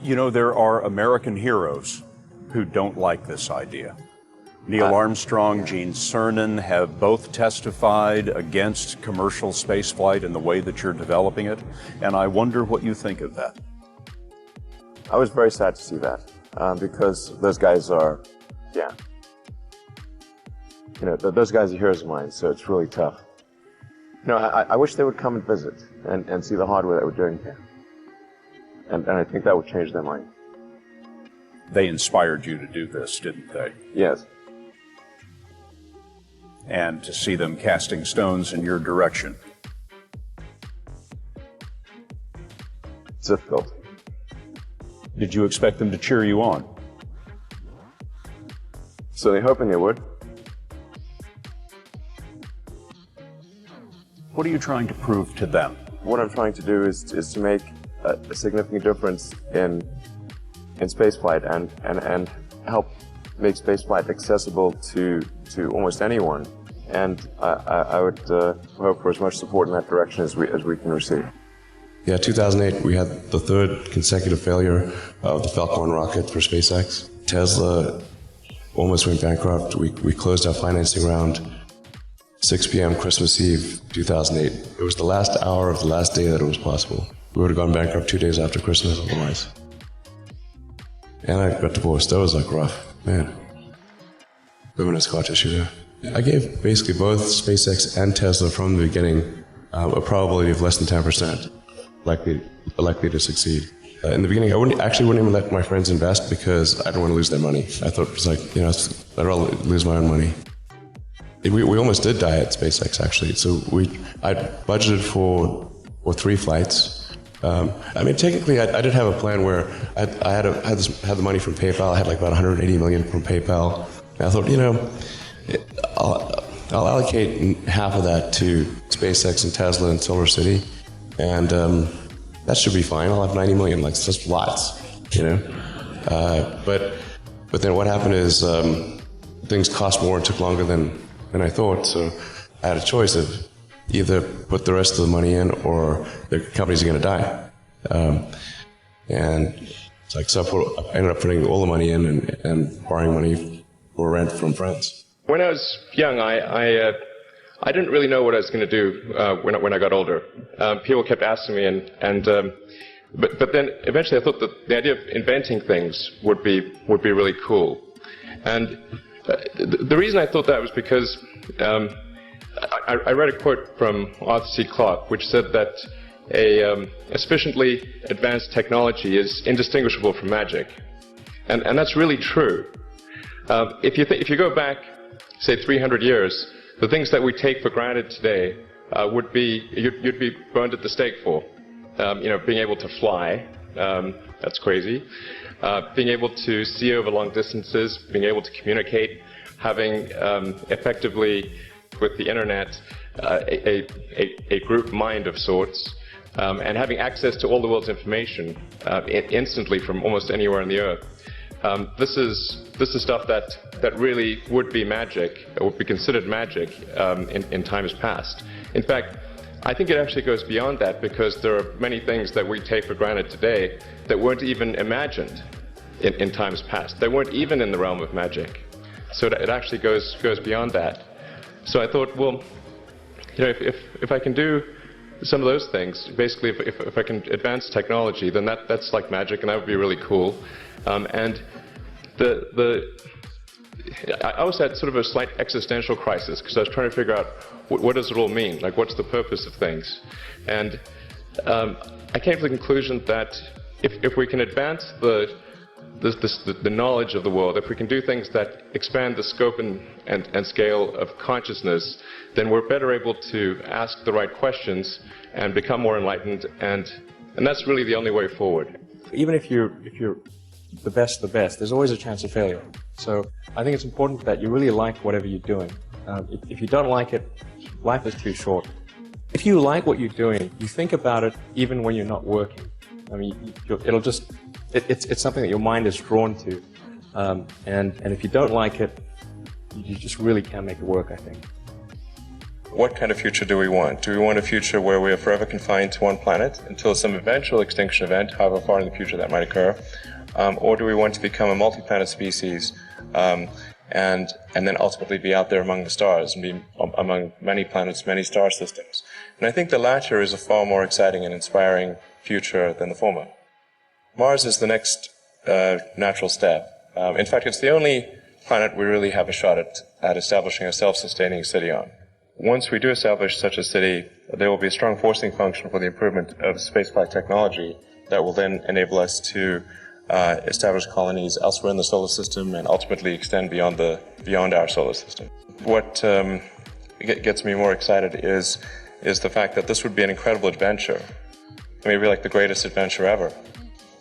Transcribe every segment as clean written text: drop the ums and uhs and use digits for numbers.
You know, there are American heroes who don't like this idea. Neil Armstrong, Gene Cernan have both testified against commercial spaceflight and the way that you're developing it, and I wonder what you think of that. I was very sad to see that, because those guys are, those guys are heroes of mine, so it's really tough. I wish they would come and visit and see the hardware that we're doing here. And I think that would change their mind. They inspired you to do this, didn't they? Yes. And to see them casting stones in your direction. It's difficult. Did you expect them to cheer you on? So they're hoping they would. What are you trying to prove to them? What I'm trying to do is to make a significant difference in spaceflight and help make spaceflight accessible to almost anyone. And I would hope for as much support in that direction as we can receive. Yeah, 2008, we had the third consecutive failure of the Falcon 1 rocket for SpaceX. Tesla almost went bankrupt. We closed our financing round 6 p.m. Christmas Eve, 2008. It was the last hour of the last day that it was possible. We would have gone bankrupt 2 days after Christmas otherwise. And I got divorced. That was like rough, man. Bit of a scar tissue there. I gave basically both SpaceX and Tesla from the beginning a probability of less than 10% likely to succeed. In the beginning, I wouldn't even let my friends invest because I didn't want to lose their money. I thought it was like, I'd rather lose my own money. We almost did die at SpaceX, actually. So I budgeted for 3 flights. Technically, I did have a plan where I had the money from PayPal. I had like about 180 million from PayPal. And I thought, I'll allocate half of that to SpaceX and Tesla and Silver City, and that should be fine. I'll have 90 million. Like, that's lots, But then what happened is things cost more and took longer than I thought. So I had a choice of either put the rest of the money in or the companies are going to die. And it's like, so I ended up putting all the money in and borrowing money for rent from friends. When I was young, I didn't really know what I was going to do when I got older. People kept asking me, but then eventually I thought that the idea of inventing things would be really cool. And the reason I thought that was because I read a quote from Arthur C. Clarke, which said that a sufficiently advanced technology is indistinguishable from magic, and that's really true. If you go back, say 300 years, the things that we take for granted today you'd be burned at the stake for. Being able to fly, that's crazy. Being able to see over long distances, being able to communicate, having effectively with the internet a group mind of sorts, and having access to all the world's information instantly from almost anywhere on the earth. This is stuff that really would be magic, or would be considered magic in times past. In fact, I think it actually goes beyond that, because there are many things that we take for granted today that weren't even imagined in times past. They weren't even in the realm of magic. So it actually goes beyond that. So I thought, well, if I can do some of those things, basically if I can advance technology, then that's like magic, and that would be really cool. And I also had sort of a slight existential crisis, because I was trying to figure out what does it all mean? Like, what's the purpose of things? And I came to the conclusion that if we can advance the knowledge of the world, if we can do things that expand the scope and scale of consciousness, then we're better able to ask the right questions and become more enlightened, and that's really the only way forward. Even if you're the best, there's always a chance of failure. So I think it's important that you really like whatever you're doing. If you don't like it, life is too short. If you like what you're doing, you think about it even when you're not working. I mean, it's something that your mind is drawn to. And if you don't like it, you just really can't make it work, I think. what kind of future do we want? Do we want a future where we are forever confined to one planet until some eventual extinction event, however far in the future that might occur? Or do we want to become a multi-planet species and then ultimately be out there among the stars and be among many planets, many star systems? And I think the latter is a far more exciting and inspiring future than the former. Mars is the next natural step. In fact, it's the only planet we really have a shot at establishing a self-sustaining city on. Once we do establish such a city, there will be a strong forcing function for the improvement of spaceflight technology that will then enable us to establish colonies elsewhere in the solar system and ultimately extend beyond our solar system. What gets me more excited is the fact that this would be an incredible adventure. Maybe like the greatest adventure ever.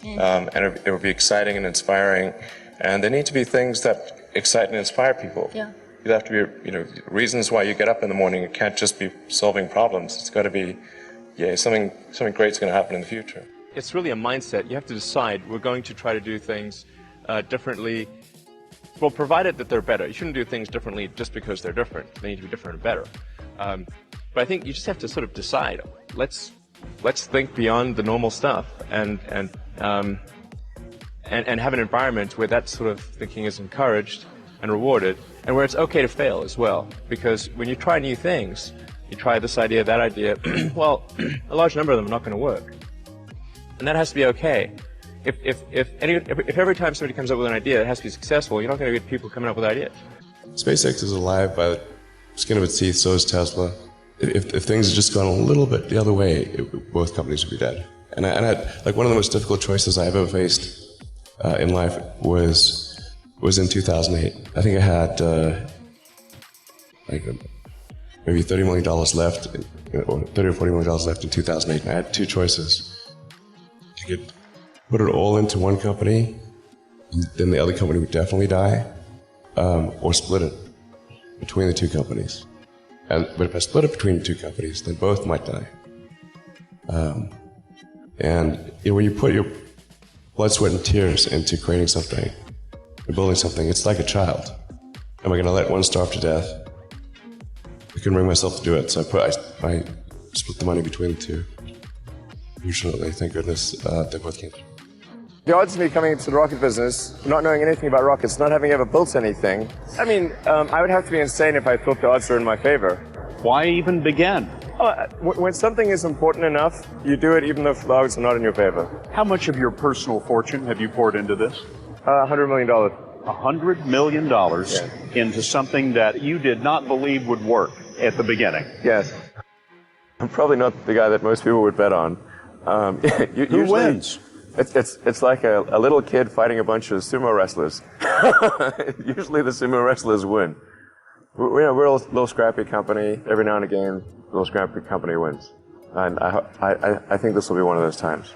And it would be exciting and inspiring. And there need to be things that excite and inspire people. Yeah. You have to be, reasons why you get up in the morning. It can't just be solving problems. It's got to be, something great's going to happen in the future. It's really a mindset. You have to decide, we're going to try to do things differently, well, provided that they're better. You shouldn't do things differently just because they're different. They need to be different and better. But I think you just have to sort of decide, let's think beyond the normal stuff and have an environment where that sort of thinking is encouraged and rewarded, and where it's okay to fail as well. Because when you try new things, you try this idea, that idea, well, a large number of them are not going to work. And that has to be okay. If every time somebody comes up with an idea that has to be successful, you're not going to get people coming up with ideas. SpaceX is alive by the skin of its teeth, so is Tesla. If things had just gone a little bit the other way, both companies would be dead. And I had, like, one of the most difficult choices I've ever faced in life was in 2008. I think I had maybe $30 million left, or $30 or $40 million left in 2008. And I had two choices. You could put it all into one company, then the other company would definitely die, or split it between the two companies. But if I split it between the two companies, then both might die. And when you put your blood, sweat, and tears into creating something, and building something, it's like a child. Am I going to let one starve to death? I couldn't bring myself to do it, so I split the money between the two. Fortunately, thank goodness, they both came through. The odds of me coming into the rocket business, not knowing anything about rockets, not having ever built anything, I mean, I would have to be insane if I thought the odds were in my favor. Why even begin? When something is important enough, you do it even though the odds are not in your favor. How much of your personal fortune have you poured into this? $100 million. $100 million into something that you did not believe would work at the beginning. Yes. I'm probably not the guy that most people would bet on. Who wins? It's like a little kid fighting a bunch of sumo wrestlers. Usually the sumo wrestlers win. We're a little scrappy company. Every now and again, a little scrappy company wins. And I think this will be one of those times.